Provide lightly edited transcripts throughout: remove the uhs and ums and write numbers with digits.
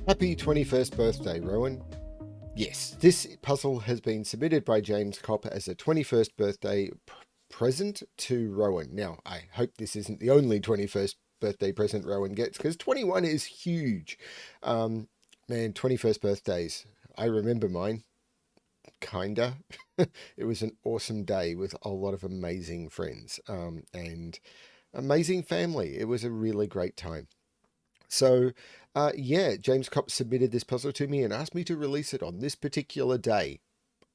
Happy 21st birthday, Rowan. Yes, this puzzle has been submitted by James Kopp as a 21st birthday present to Rowan. Now, I hope this isn't the only 21st birthday present Rowan gets, because 21 is huge. Man, 21st birthdays. I remember mine, kinda. It was an awesome day with a lot of amazing friends and amazing family. It was a really great time. So, yeah, James Kopp submitted this puzzle to me and asked me to release it on this particular day.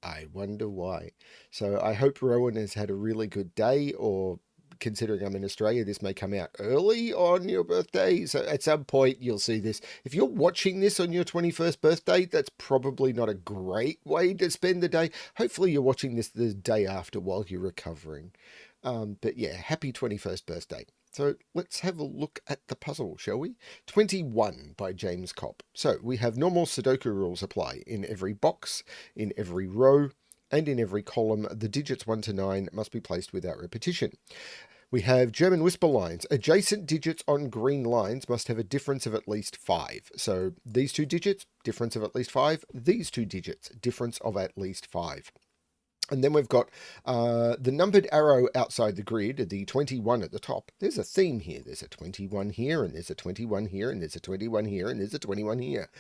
I wonder why. So I hope Rowan has had a really good day, or considering I'm in Australia, this may come out early on your birthday. So at some point you'll see this. If you're watching this on your 21st birthday, that's probably not a great way to spend the day. Hopefully you're watching this the day after while you're recovering. But yeah, happy 21st birthday. So let's have a look at the puzzle, shall we? 21 by James Kopp. So we have normal Sudoku rules apply. In every box, in every row, and in every column, the digits 1 to 9 must be placed without repetition. We have German whisper lines. Adjacent digits on green lines must have a difference of at least 5. So these two digits, difference of at least 5. These two digits, difference of at least 5. And then we've got the numbered arrow outside the grid, the 21 at the top. There's a theme here. There's a 21 here, and there's a 21 here, and there's a 21 here, and there's a 21 here.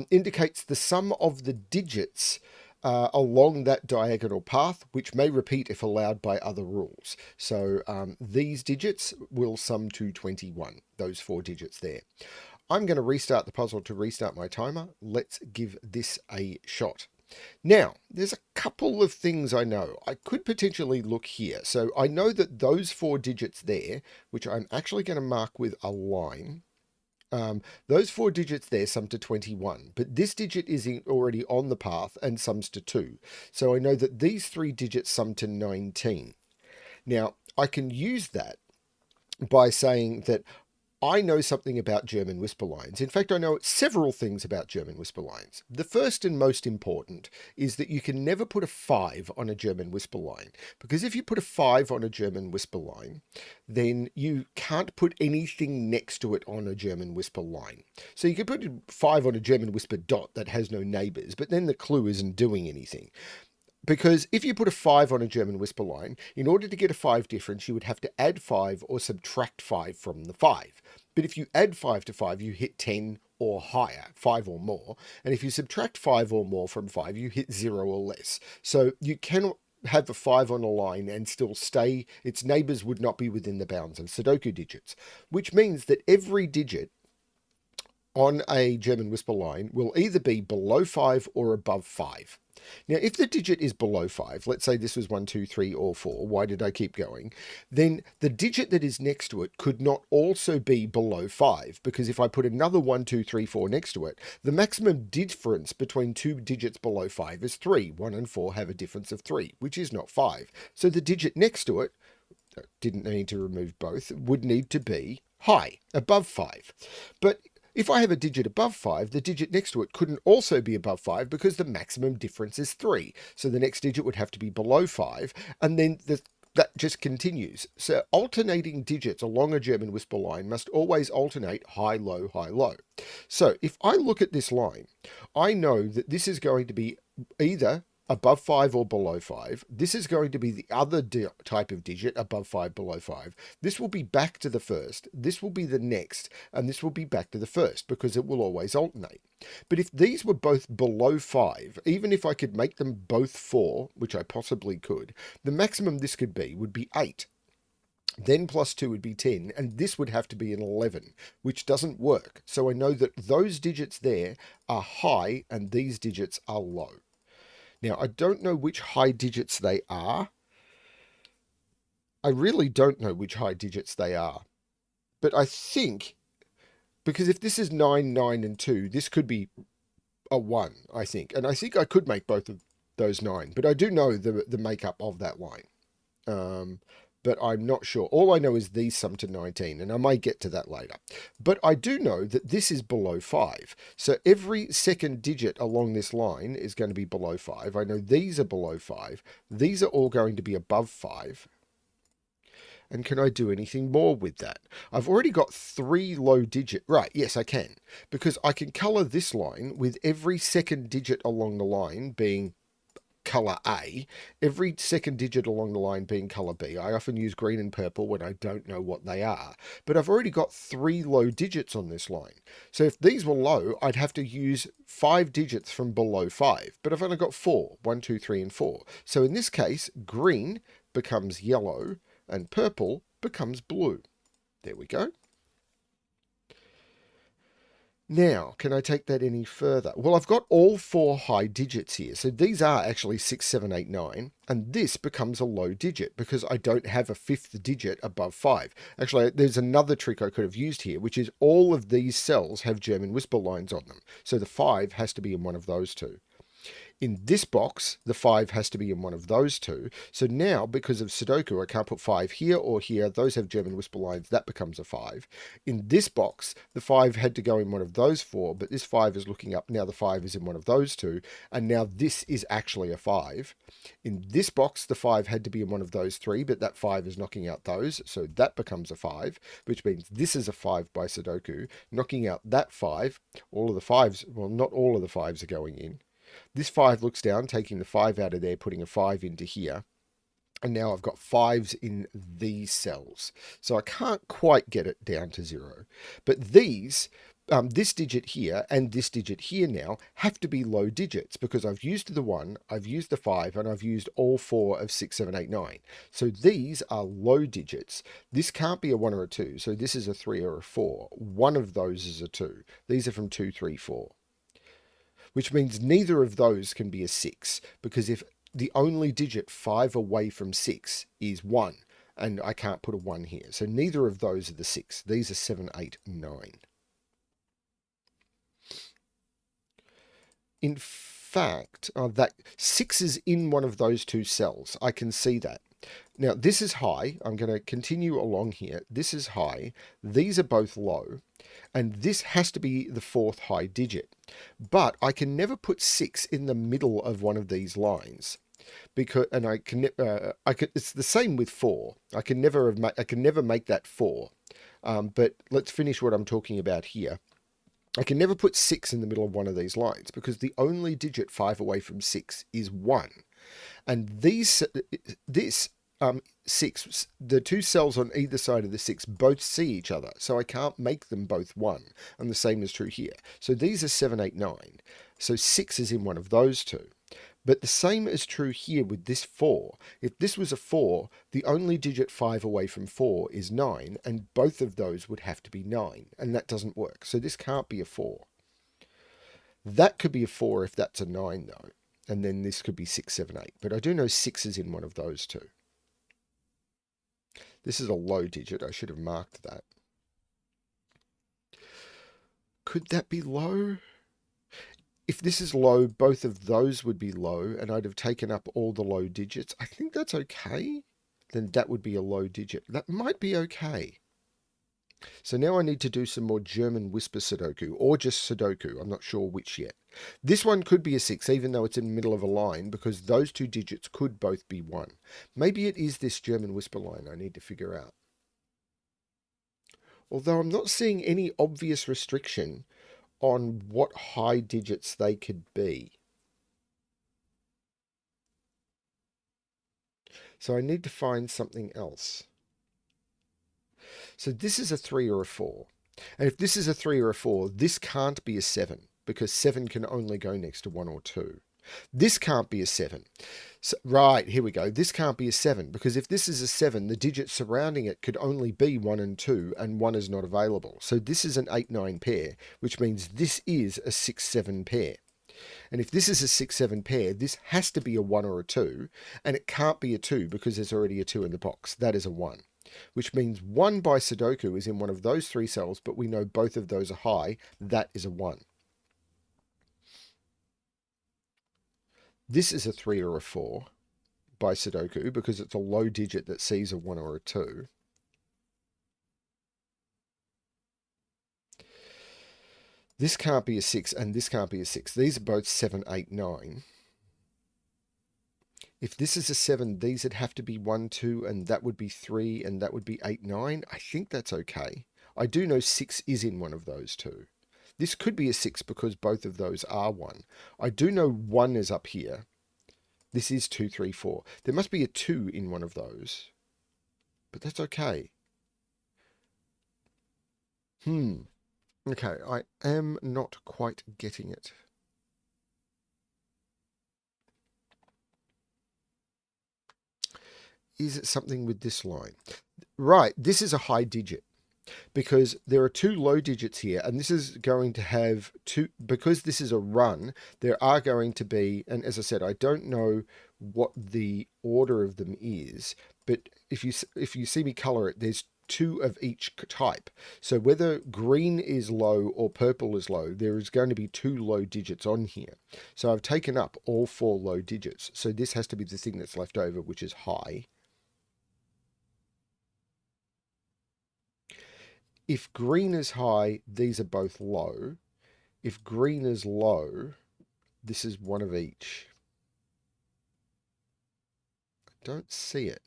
Indicates the sum of the digits along that diagonal path, which may repeat if allowed by other rules. So these digits will sum to 21, those 4 digits there. I'm going to restart the puzzle to restart my timer. Let's give this a shot. Now, there's a couple of things I know. I could potentially look here. So I know that those 4 digits there, which I'm actually going to mark with a line, those 4 digits there sum to 21. But this digit is already on the path and sums to 2. So I know that these 3 digits sum to 19. Now, I can use that by saying that I know something about German whisper lines. In fact, I know several things about German whisper lines. The first and most important is that you can never put a 5 on a German whisper line, because if you put a 5 on a German whisper line, then you can't put anything next to it on a German whisper line. So you can put a 5 on a German whisper dot that has no neighbors, but then the clue isn't doing anything. Because if you put a 5 on a German whisper line, in order to get a 5 difference, you would have to add 5 or subtract 5 from the 5. But if you add 5 to 5, you hit 10 or higher, 5 or more. And if you subtract 5 or more from 5, you hit 0 or less. So you cannot have a 5 on a line and still stay, its neighbors would not be within the bounds of Sudoku digits, which means that every digit on a German whisper line will either be below 5 or above 5. Now, if the digit is below 5, let's say this was 1, 2, 3, or 4, why did I keep going? Then the digit that is next to it could not also be below 5, because if I put another 1, 2, 3, 4 next to it, the maximum difference between 2 digits below 5 is 3. 1 and 4 have a difference of 3, which is not 5. So the digit next to it, didn't need to remove both, would need to be high, above 5. But if I have a digit above 5, the digit next to it couldn't also be above 5 because the maximum difference is 3. So the next digit would have to be below 5, and then that just continues. So alternating digits along a German whisper line must always alternate high, low, high, low. So if I look at this line, I know that this is going to be either above 5 or below 5. This is going to be the other type of digit, above 5, below 5. This will be back to the first. This will be the next. And this will be back to the first, because it will always alternate. But if these were both below 5, even if I could make them both 4, which I possibly could, the maximum this could be would be 8. Then plus 2 would be 10, and this would have to be an 11, which doesn't work. So I know that those digits there are high and these digits are low. Now, I don't know which high digits they are. I really don't know which high digits they are. But I think, because if this is 9, 9, and 2, this could be a 1, I think. And I think I could make both of those 9. But I do know the makeup of that line. But I'm not sure. All I know is these sum to 19, and I may get to that later. But I do know that this is below 5. So every second digit along this line is going to be below 5. I know these are below 5. These are all going to be above 5. And can I do anything more with that? I've already got 3 low digit. Right, yes, I can. Because I can colour this line with every second digit along the line being colour A, every second digit along the line being colour B. I often use green and purple when I don't know what they are. But I've already got 3 low digits on this line. So if these were low, I'd have to use 5 digits from below 5. But I've only got 4. 1, 2, 3, and 4. So in this case, green becomes yellow and purple becomes blue. There we go. Now, can I take that any further? Well, I've got all 4 high digits here. So these are actually 6, 7, 8, 9. And this becomes a low digit because I don't have a 5th digit above 5. Actually, there's another trick I could have used here, which is all of these cells have German whisper lines on them. So the 5 has to be in one of those two. In this box, the 5 has to be in one of those two. So now, because of Sudoku, I can't put 5 here or here. Those have German whisper lines. That becomes a 5. In this box, the 5 had to go in one of those 4, but this 5 is looking up. Now the 5 is in one of those two. And now this is actually a 5. In this box, the 5 had to be in one of those 3, but that 5 is knocking out those. So that becomes a 5, which means this is a 5 by Sudoku, knocking out that 5. All of the 5s, well, not all of the 5s are going in. This 5 looks down, taking the 5 out of there, putting a 5 into here. And now I've got 5s in these cells. So I can't quite get it down to 0. But these, this digit here and this digit here now have to be low digits because I've used the 1, I've used the 5, and I've used all 4 of 6, 7, 8, 9. So these are low digits. This can't be a 1 or a 2. So this is a 3 or a 4. One of those is a 2. These are from 2, 3, 4. Which means neither of those can be a 6, because if the only digit 5 away from 6 is 1, and I can't put a 1 here. So neither of those are the 6. These are 7, 8, 9. In fact, that 6 is in one of those two cells. I can see that. Now, this is high. I'm going to continue along here. This is high. These are both low. And this has to be the 4th high digit. But I can never put 6 in the middle of one of these lines. Because, and it's the same with 4. I can never make that 4. But let's finish what I'm talking about here. I can never put 6 in the middle of one of these lines because the only digit 5 away from 6 is 1. And this 6, the two cells on either side of the 6 both see each other, so I can't make them both 1. And the same is true here. So these are 7, 8, 9. So 6 is in one of those two. But the same is true here with this 4. If this was a 4, the only digit 5 away from 4 is 9, and both of those would have to be 9, and that doesn't work. So this can't be a 4. That could be a 4 if that's a 9, though. And then this could be 6, 7, 8. But I do know 6 is in one of those two. This is a low digit. I should have marked that. Could that be low? If this is low, both of those would be low, and I'd have taken up all the low digits. I think that's okay. Then that would be a low digit. That might be okay. So now I need to do some more German whisper Sudoku, or just Sudoku. I'm not sure which yet. This one could be a 6, even though it's in the middle of a line, because those two digits could both be 1. Maybe it is this German whisper line I need to figure out. Although I'm not seeing any obvious restriction on what high digits they could be. So I need to find something else. So this is a 3 or a 4. And if this is a 3 or a 4, this can't be a 7, because 7 can only go next to 1 or 2. This can't be a 7. So, right, here we go. This can't be a 7, because if this is a 7, the digits surrounding it could only be 1 and 2, and 1 is not available. So this is an 8-9 pair, which means this is a 6-7 pair. And if this is a 6-7 pair, this has to be a 1 or a 2, and it can't be a 2 because there's already a 2 in the box. That is a 1, which means 1 by Sudoku is in one of those 3 cells, but we know both of those are high. That is a 1. This is a 3 or a 4 by Sudoku because it's a low digit that sees a 1 or a 2. This can't be a 6 and this can't be a 6. These are both 7, 8, 9. If this is a 7, these would have to be 1, 2, and that would be 3, and that would be 8, 9. I think that's okay. I do know 6 is in one of those two. This could be a 6 because both of those are 1. I do know 1 is up here. This is 2, 3, 4. There must be a 2 in one of those. But that's okay. Okay, I am not quite getting it. Is it something with this line? Right, this is a high digit because there are 2 low digits here, and this is going to have 2, because this is a run, there are going to be, and as I said, I don't know what the order of them is, but if you see me color it, there's 2 of each type. So whether green is low or purple is low, there is going to be 2 low digits on here. So I've taken up all 4 low digits. So this has to be the thing that's left over, which is high. If green is high, these are both low. If green is low, this is one of each. I don't see it.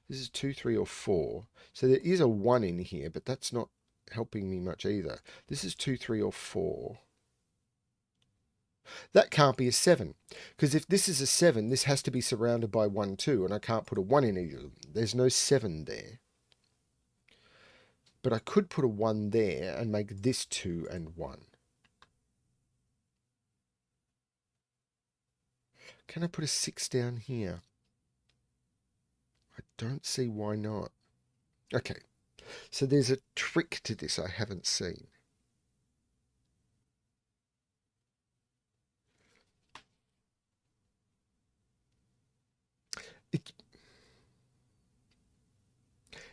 This is 2, 3, or 4. So there is a 1 in here, but that's not helping me much either. This is 2, 3, or 4. That can't be a 7, because if this is a 7, this has to be surrounded by 1, 2, and I can't put a 1 in either. There's no 7 there. But I could put a 1 there and make this 2 and 1. Can I put a 6 down here? I don't see why not. Okay, so there's a trick to this I haven't seen.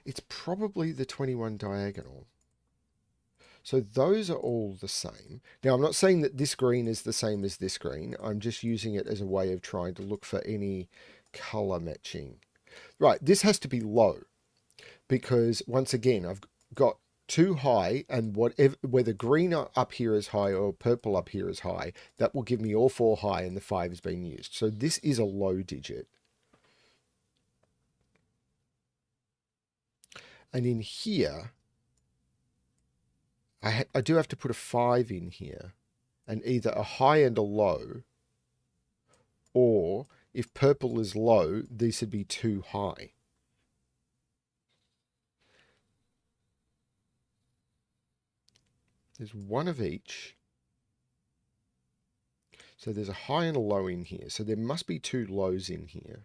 It's probably the 21 diagonal. So those are all the same. Now, I'm not saying that this green is the same as this green. I'm just using it as a way of trying to look for any color matching. Right, this has to be low because, once again, I've got 2 high, and whether green up here is high or purple up here is high, that will give me all 4 high, and the 5 has been used. So this is a low digit. And in here, I do have to put a 5 in here, and either a high and a low, or if purple is low, these would be 2 high. There's 1 of each. So there's a high and a low in here. So there must be 2 lows in here.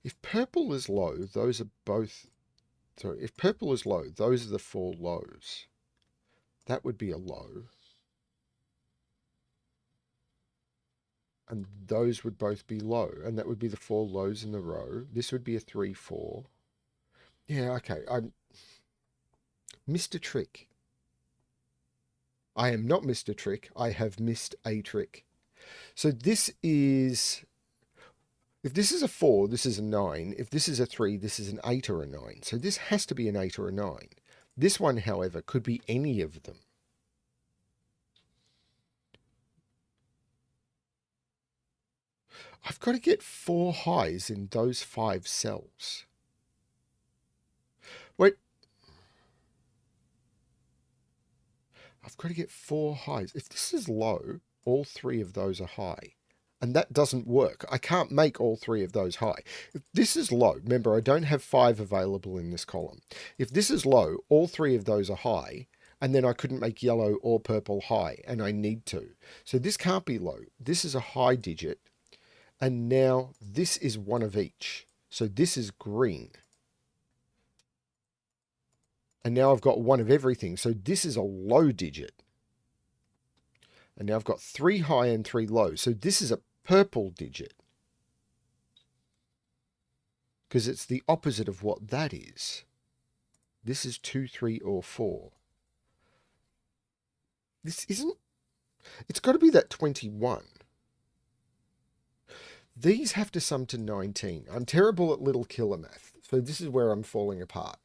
If purple is low, those are both... Sorry, if purple is low, those are the 4 lows. That would be a low. And those would both be low. And that would be the 4 lows in the row. This would be a 3, 4. Yeah, okay. I'm Mr. Trick. I am not Mr. Trick. I have missed a trick. So this is... If this is a 4, this is a 9. If this is a 3, this is an 8 or a 9. So this has to be an 8 or a 9. This one, however, could be any of them. I've got to get 4 highs in those 5 cells. Wait. I've got to get 4 highs. If this is low, all 3 of those are high. And that doesn't work. I can't make all 3 of those high. If this is low, remember, I don't have 5 available in this column. If this is low, all 3 of those are high, and then I couldn't make yellow or purple high, and I need to. So this can't be low. This is a high digit, and now this is 1 of each. So this is green. And now I've got 1 of everything. So this is a low digit. And now I've got 3 high and 3 low. So this is a purple digit. Because it's the opposite of what that is. This is 2, 3, or 4. This isn't... It's got to be that 21. These have to sum to 19. I'm terrible at little killer math. So this is where I'm falling apart.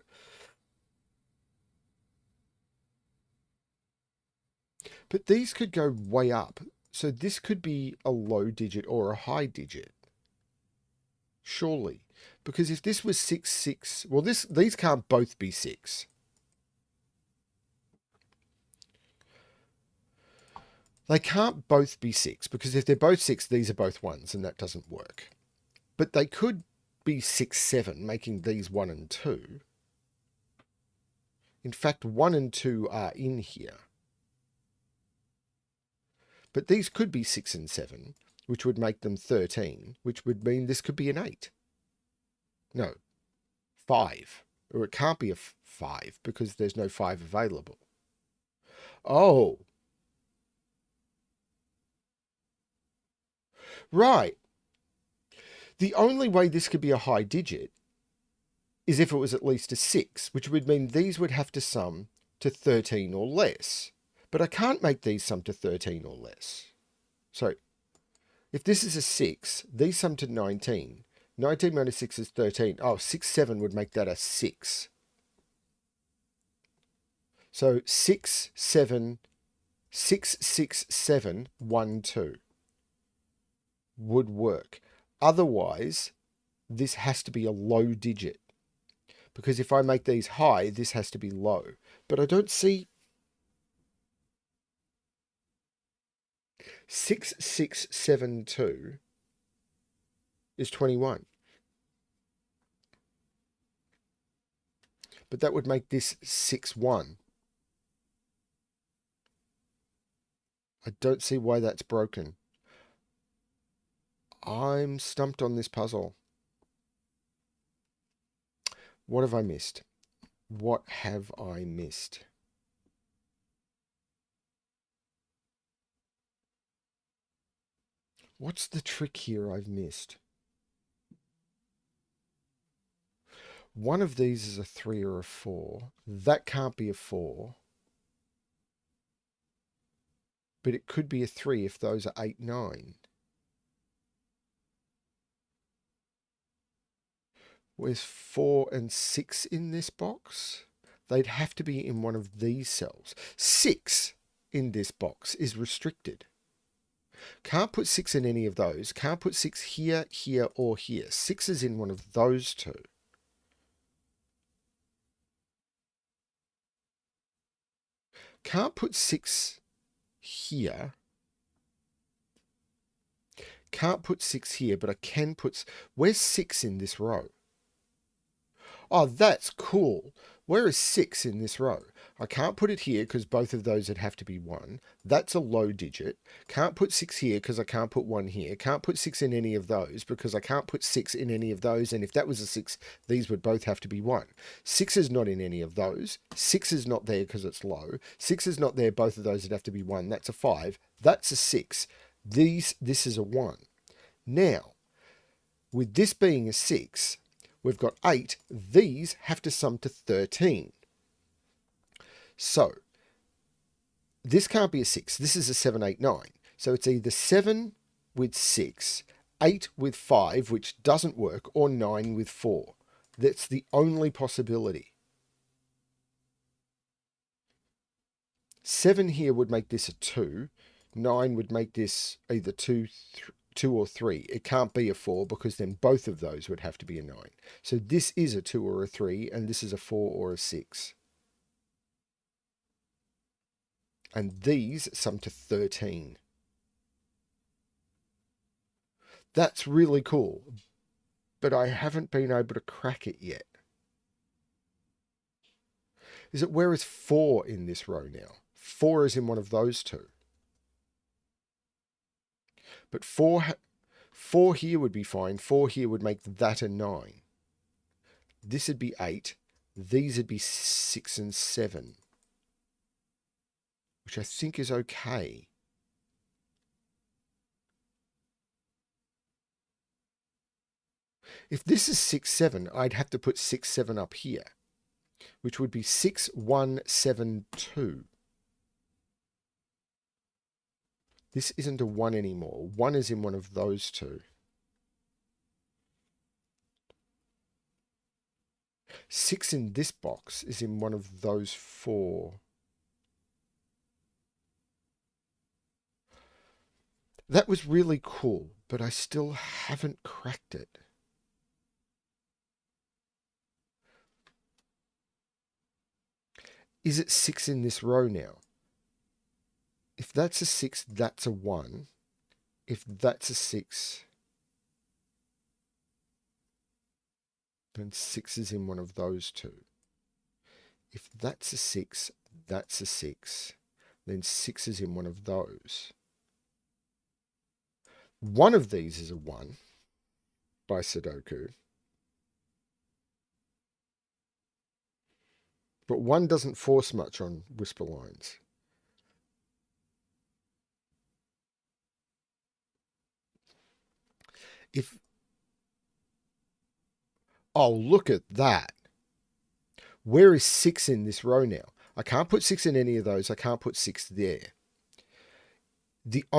But these could go way up. So this could be a low digit or a high digit. Surely. Because if this was 6, 6... Well, these can't both be 6. They can't both be 6, because if they're both 6, these are both 1s, and that doesn't work. But they could be 6, 7, making these 1 and 2. In fact, 1 and 2 are in here. But these could be 6 and 7, which would make them 13, which would mean this could be an 8. No, 5. Or it can't be a 5, because there's no 5 available. Oh. Right. The only way this could be a high digit is if it was at least a 6, which would mean these would have to sum to 13 or less. But I can't make these sum to 13 or less. So, if this is a 6, these sum to 19. 19 minus 6 is 13. Oh, 6, 7 would make that a 6. So 6, 7, 6, 6, 7, 1, 2 would work. Otherwise, this has to be a low digit. Because if I make these high, this has to be low. But I don't see 6, 6, 7, 2 is 21. But that would make this 6, 1. I don't see why that's broken. I'm stumped on this puzzle. What have I missed? What have I missed? What's the trick here I've missed? One of these is a 3 or a 4. That can't be a 4. But it could be a 3 if those are 8, 9. Where's 4 and 6 in this box? They'd have to be in one of these cells. 6 in this box is restricted. Can't put 6 in any of those. Can't put 6 here, here, or here. 6 is in one of those two. Can't put 6 here. Can't put 6 here, but I can put... Where's 6 in this row? Oh, that's cool. Where is 6 in this row? I can't put it here because both of those would have to be 1. That's a low digit. Can't put 6 here because I can't put 1 here. Can't put 6 in any of those because I can't put 6 in any of those. And if that was a 6, these would both have to be 1. 6 is not in any of those. 6 is not there because it's low. 6 is not there. Both of those would have to be 1. That's a 5. That's a 6. This is a 1. Now, with this being a 6... We've got 8. These have to sum to 13. So, this can't be a 6. This is a 7, 8, 9. So it's either 7 with 6, 8 with 5, which doesn't work, or 9 with 4. That's the only possibility. 7 here would make this a 2. 9 would make this either 2 or 3. It can't be a 4 because then both of those would have to be a 9. So this is a 2 or a 3, and this is a 4 or a 6. And these sum to 13. That's really cool, but I haven't been able to crack it yet. Is it where is 4 in this row now? 4 is in one of those two. But 4 here would be fine. 4 here would make that a 9. This would be 8. These would be 6 and 7. Which I think is okay. If this is 6, 7, I'd have to put 6, 7 up here. Which would be 6, 1, 7, 2. This isn't a 1 anymore. 1 is in one of those two. 6 in this box is in one of those 4. That was really cool, but I still haven't cracked it. Is it 6 in this row now? If that's a 6, that's a 1. If that's a 6, then 6 is in one of those two. If that's a 6, that's a 6. Then 6 is in one of those. One of these is a 1 by Sudoku. But 1 doesn't force much on whisper lines. Oh, look at that. Where is 6 in this row now? I can't put 6 in any of those. I can't put 6 there.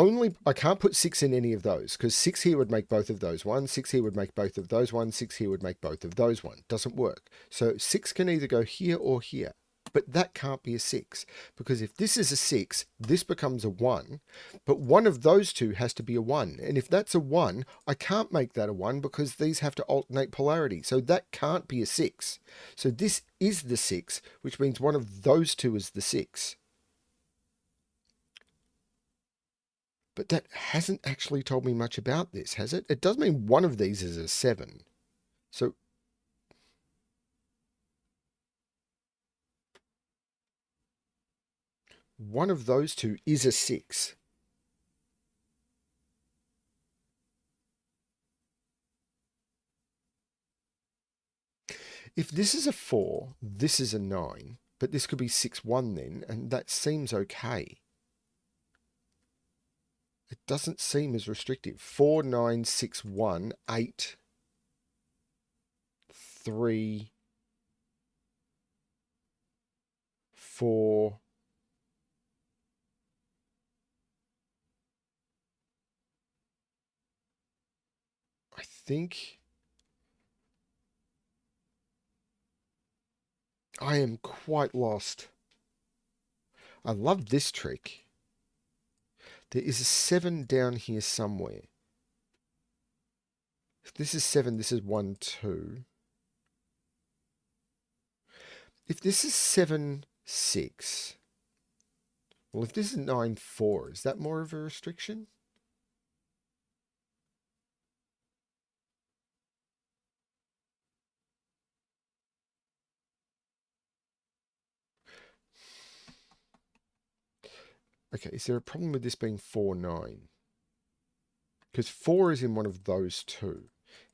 I can't put 6 in any of those because 6 here would make both of those 1, 6 here would make both of those 1, 6 here would make both of those 1. Doesn't work. So 6 can either go here or here. But that can't be a 6 because if this is a 6, this becomes a 1. But one of those two has to be a 1. And if that's a 1, I can't make that a 1 because these have to alternate polarity. So that can't be a 6. So this is the 6, which means one of those two is the 6. But that hasn't actually told me much about this, has it? It does mean one of these is a 7. So one of those two is a 6. If this is a 4, this is a 9, but this could be 6, 1 then, and that seems okay. It doesn't seem as restrictive. 4, 9, 6, 1, 8, 3, 4. I think I am quite lost. I love this trick. There is a 7 down here somewhere. If this is 7, this is 1, 2. If this is 7, 6. Well, if this is 9, 4, is that more of a restriction? Okay, is there a problem with this being 4, 9? Because 4 is in one of those two.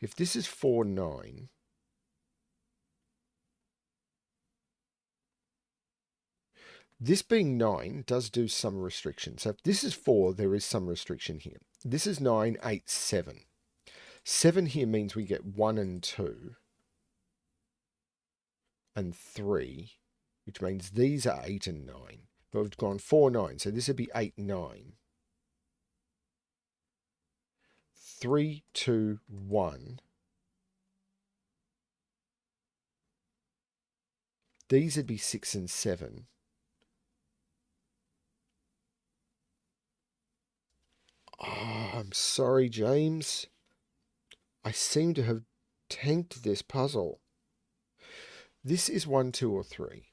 If this is 4, 9, this being 9 does do some restriction. So if this is 4, there is some restriction here. This is 9, 8, 7. 7 here means we get 1 and 2 and 3, which means these are 8 and 9. But we've gone 4, 9, so this would be 8, 9. 3, 2, 1. These would be 6 and 7. Oh, I'm sorry, James. I seem to have tanked this puzzle. This is 1, 2, or 3.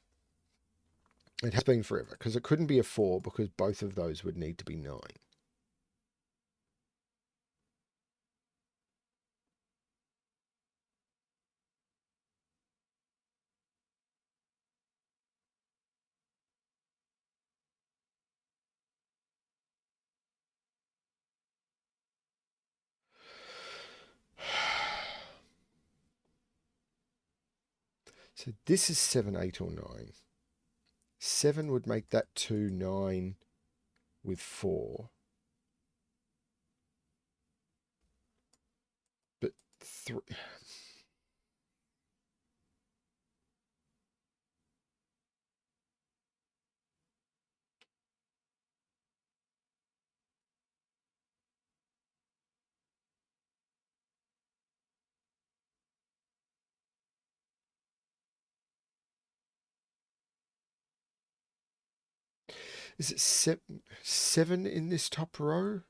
It has been forever, because it couldn't be a 4, because both of those would need to be 9. So this is 7, 8, or 9. 7 would make that 2, 9 with 4. But 3... Is it 7 in this top row?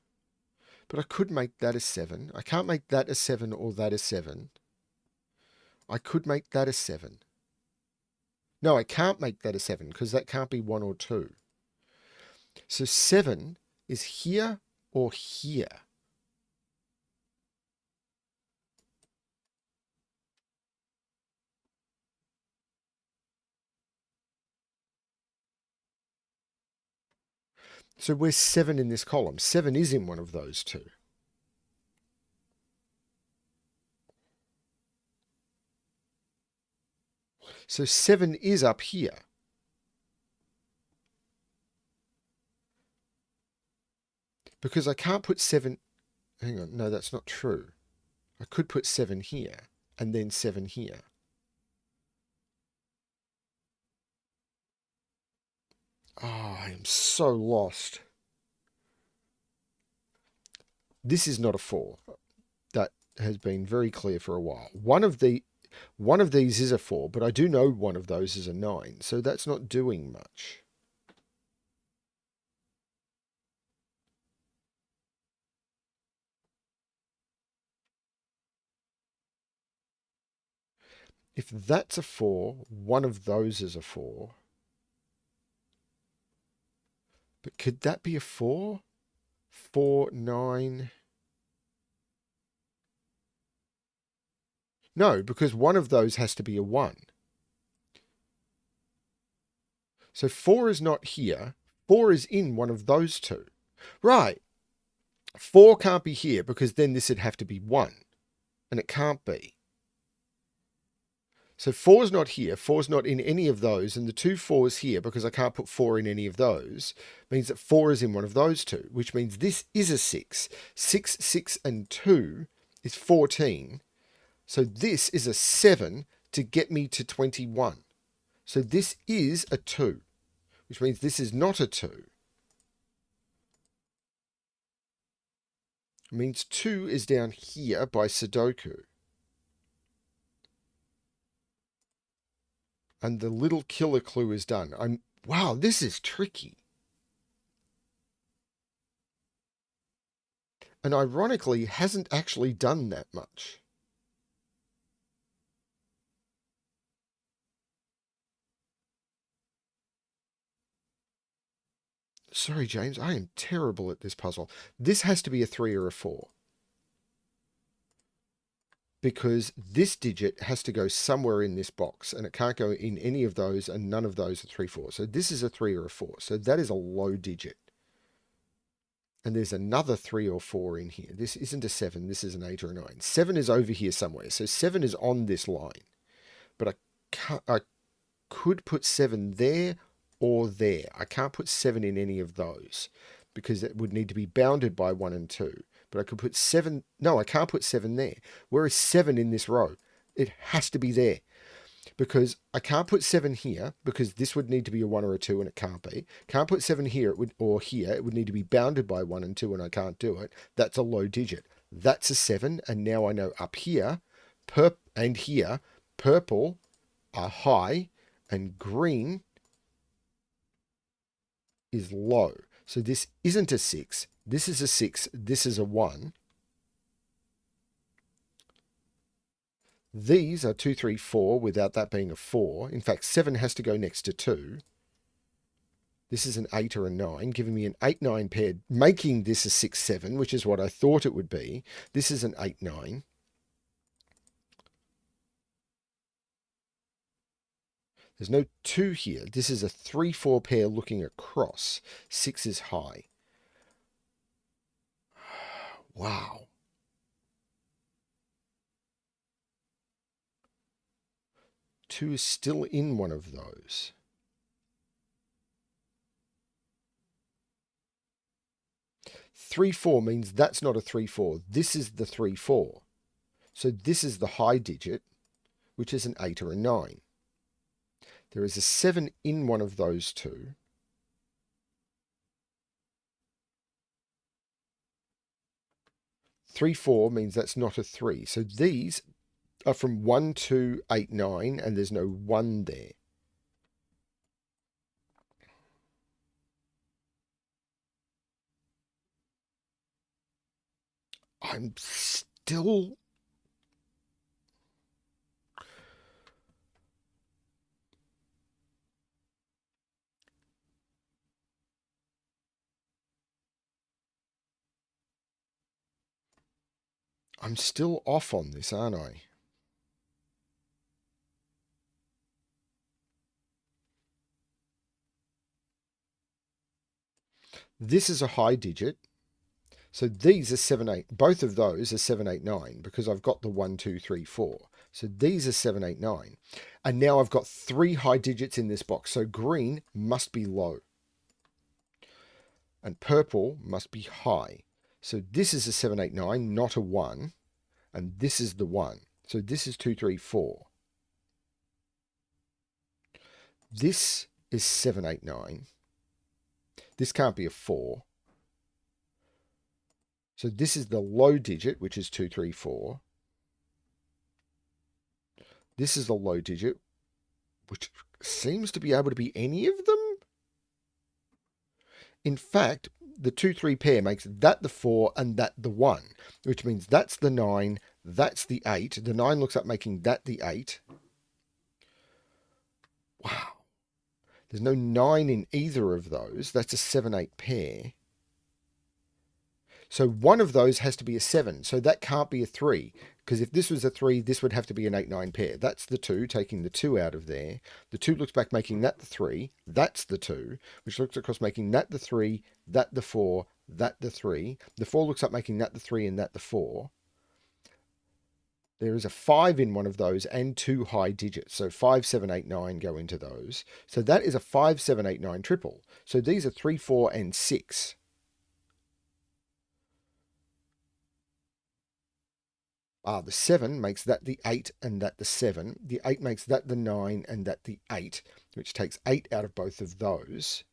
But I could make that a 7. I can't make that a 7 or that a 7. I could make that a 7. No, I can't make that a 7 because that can't be 1 or 2. So 7 is here or here. So where's 7 in this column? 7 is in one of those two. So 7 is up here. Because I can't put 7... Hang on, no, that's not true. I could put 7 here and then 7 here. Oh, I am so lost. This is not a 4. That has been very clear for a while. One of these is a 4, but I do know one of those is a 9, so that's not doing much. If that's a 4, one of those is a 4. But could that be a 4? 4, 9... No, because one of those has to be a 1. So 4 is not here. 4 is in one of those two. Right. 4 can't be here because then this would have to be 1. And it can't be. So 4 is not here. 4 is not in any of those. And the two 4s here, because I can't put 4 in any of those, means that 4 is in one of those two, which means this is a 6. 6, 6, and 2 is 14. So this is a 7 to get me to 21. So this is a 2, which means this is not a 2. It means 2 is down here by Sudoku. And the little killer clue is done. Wow, this is tricky. And ironically, hasn't actually done that much. Sorry, James, I am terrible at this puzzle. This has to be a 3 or a 4. Because this digit has to go somewhere in this box, and it can't go in any of those, and none of those are 3, 4. So this is a 3 or a 4. So that is a low digit. And there's another 3 or 4 in here. This isn't a 7, this is an 8 or a 9. 7 is over here somewhere. So 7 is on this line. But I could put 7 there or there. I can't put 7 in any of those because it would need to be bounded by 1 and 2. But I could put 7... No, I can't put 7 there. Where is 7 in this row? It has to be there. Because I can't put 7 here because this would need to be a 1 or a 2 and it can't be. Can't put 7 here or here. It would need to be bounded by 1 and 2 and I can't do it. That's a low digit. That's a 7. And now I know up here and here, purple are high and green is low. So this isn't a 6. This is a 6. This is a 1. These are 2, 3, 4 without that being a 4. In fact, 7 has to go next to 2. This is an 8 or a 9, giving me an 8, 9 paired, making this a 6, 7, which is what I thought it would be. This is an 8, 9. There's no 2 here. This is a 3, 4 pair looking across. 6 is high. Wow. Two is still in one of those. Three, 4 means that's not a 3, 4. This is the 3, 4. So this is the high digit, which is an 8 or a 9. There is a 7 in one of those two. 3, 4 means that's not a 3. So these are from 1, 2, 8, 9, and there's no 1 there. I'm still... I'm still off on this, aren't I? This is a high digit. So these are 7, 8. Both of those are 7, 8, 9 because I've got the 1, 2, 3, 4. So these are 7, 8, 9. And now I've got 3 high digits in this box. So green must be low. And purple must be high. So this is a 7, 8, 9, not a 1. And this is the 1. So this is 2, 3, 4. This is 7, 8, 9. This can't be a 4. So this is the low digit, which is 2, 3, 4. This is the low digit, which seems to be able to be any of them. In fact, the 2, 3 pair makes that the 4 and that the 1, which means that's the 9, that's the 8. The 9 looks like making that the 8. Wow. There's no 9 in either of those. That's a 7, 8 pair. So one of those has to be a 7. So that can't be a 3. Because if this was a 3, this would have to be an 8, 9 pair. That's the 2, taking the 2 out of there. The 2 looks back, making that the 3. That's the 2, which looks across, making that the 3, that the 4, that the 3. The 4 looks up, making that the 3 and that the 4. There is a 5 in one of those and 2 high digits. So 5, 7, 8, 9 go into those. So that is a 5, 7, 8, 9 triple. So these are 3, 4, and 6. The 7 makes that the 8 and that the 7. The 8 makes that the 9 and that the 8, which takes 8 out of both of those.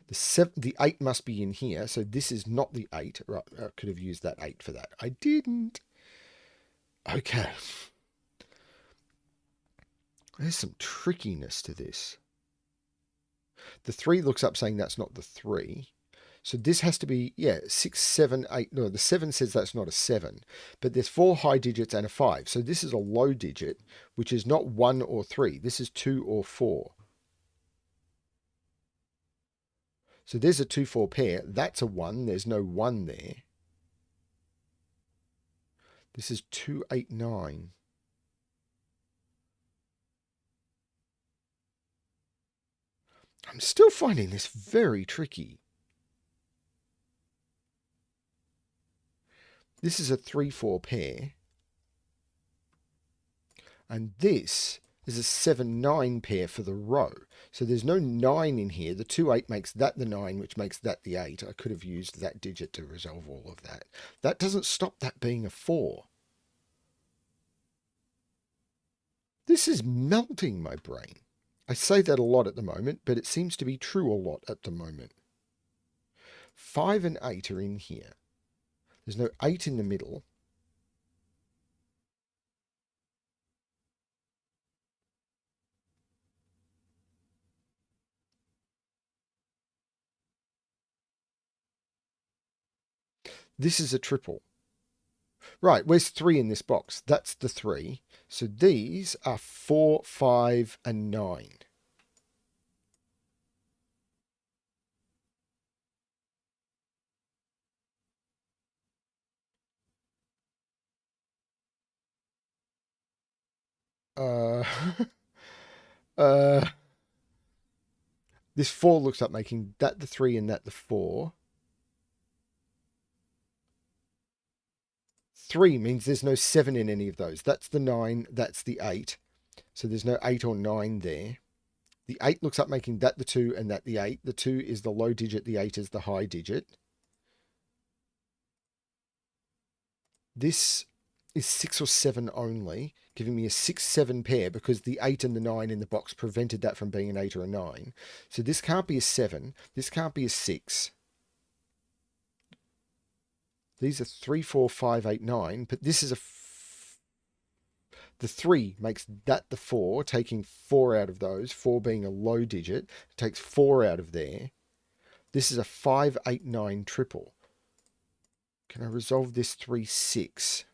The 8 must be in here, so this is not the 8. Right, I could have used that 8 for that. I didn't. Okay. There's some trickiness to this. The 3 looks up saying that's not the 3. So this has to be, 6, 7, 8. No, the 7 says that's not a 7. But there's 4 high digits and a 5. So this is a low digit, which is not 1 or 3. This is 2 or 4. So there's a 2, 4 pair. That's a 1. There's no 1 there. This is 2, 8, 9. I'm still finding this very tricky. This is a 3, 4 pair. And this is a 7, 9 pair for the row. So there's no 9 in here. The 2, 8 makes that the 9, which makes that the 8. I could have used that digit to resolve all of that. That doesn't stop that being a 4. This is melting my brain. I say that a lot at the moment, but it seems to be true a lot at the moment. 5 and 8 are in here. There's no 8 in the middle. This is a triple. Right, where's 3 in this box? That's the 3. So these are 4, 5, and 9. Uh, this 4 looks like making that the 3 and that the 4. 3 means there's no 7 in any of those. That's the 9, that's the 8. So there's no 8 or 9 there. The 8 looks up making that the 2 and that the 8. The 2 is the low digit, the 8 is the high digit. This is 6 or 7 only, giving me a 6, 7 pair because the 8 and the 9 in the box prevented that from being an 8 or a 9. So this can't be a 7. This can't be a 6. These are 3, 4, 5, 8, 9, but this is the 3 makes that the 4, taking 4 out of those, 4 being a low digit, takes 4 out of there. This is a 5, 8, 9 triple. Can I resolve this 3, 6?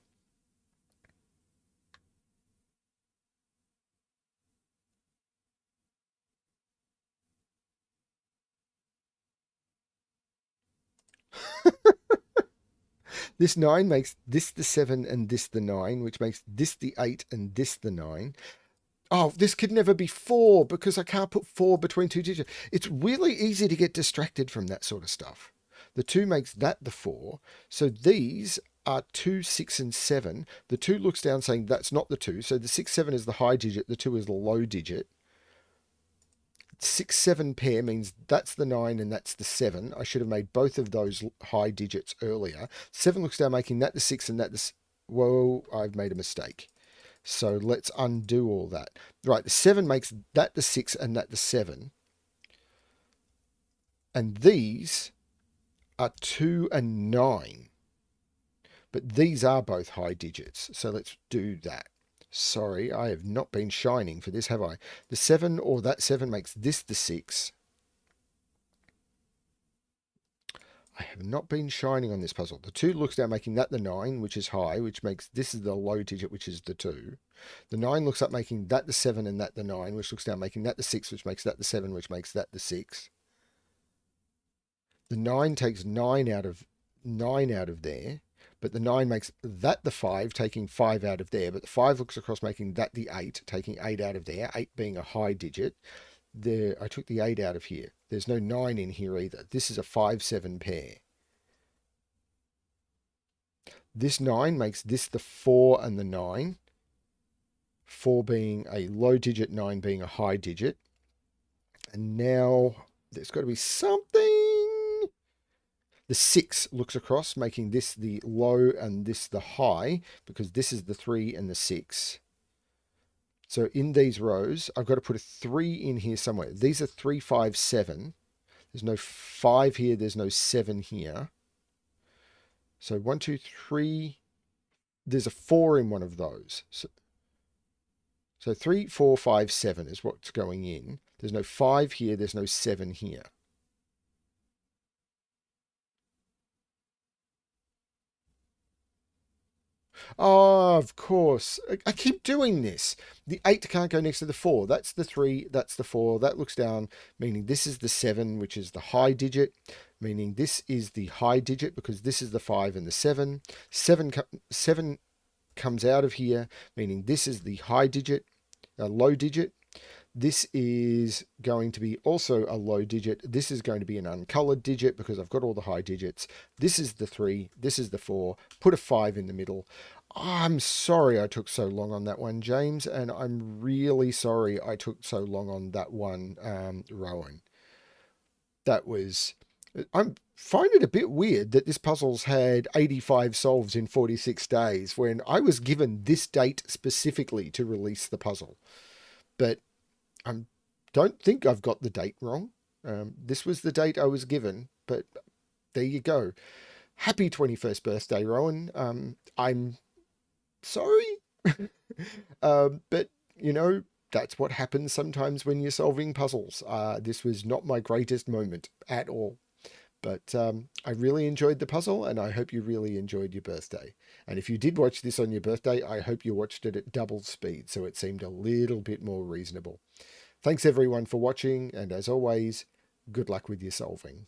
This 9 makes this the 7 and this the 9, which makes this the 8 and this the 9. Oh, this could never be 4 because I can't put 4 between two digits. It's really easy to get distracted from that sort of stuff. The 2 makes that the 4. So these are 2, 6, and 7. The 2 looks down saying that's not the 2. So the 6, 7 is the high digit. The 2 is the low digit. 6, 7 pair means that's the 9 and that's the 7. I should have made both of those high digits earlier. 7 looks down making that the 6 and that the... Whoa, I've made a mistake. So let's undo all that. Right, the 7 makes that the 6 and that the 7. And these are 2 and 9. But these are both high digits. So let's do that. Sorry, I have not been shining for this, have I? The 7 or that 7 makes this the 6. I have not been shining on this puzzle. The 2 looks down making that the 9, which is high, which makes this is the low digit, which is the 2. The 9 looks up making that the 7 and that the 9, which looks down making that the 6, which makes that the 7, which makes that the 6. The 9 takes 9 out of there, but the 9 makes that the 5, taking 5 out of there, but the 5 looks across making that the 8, taking 8 out of there, 8 being a high digit. There, I took the 8 out of here. There's no 9 in here either. This is a 5, 7 pair. This 9 makes this the 4 and the 9. 4 being a low digit, 9 being a high digit. And now there's got to be something. The 6 looks across, making this the low and this the high, because this is the 3 and the 6. So in these rows, I've got to put a 3 in here somewhere. These are 3, 5, 7. There's no 5 here. There's no 7 here. So 1, 2, 3. There's a 4 in one of those. So 3, 4, 5, 7 is what's going in. There's no 5 here. There's no 7 here. Oh, of course. I keep doing this. The 8 can't go next to the 4. That's the 3. That's the 4. That looks down, meaning this is the 7, which is the high digit, meaning this is the high digit because this is the 5 and the 7. 7 comes out of here, meaning this is the high digit, a low digit. This is going to be also a low digit. This is going to be an uncolored digit because I've got all the high digits. This is the 3. This is the 4. Put a 5 in the middle. I'm sorry I took so long on that one, James, and I'm really sorry I took so long on that one, Rowan. That was... I find it a bit weird that this puzzle's had 85 solves in 46 days when I was given this date specifically to release the puzzle. But I don't think I've got the date wrong. This was the date I was given, but there you go. Happy 21st birthday, Rowan. I'm sorry. But, you know, that's what happens sometimes when you're solving puzzles. This was not my greatest moment at all. But I really enjoyed the puzzle, and I hope you really enjoyed your birthday. And if you did watch this on your birthday, I hope you watched it at double speed, so it seemed a little bit more reasonable. Thanks everyone for watching, and as always, good luck with your solving.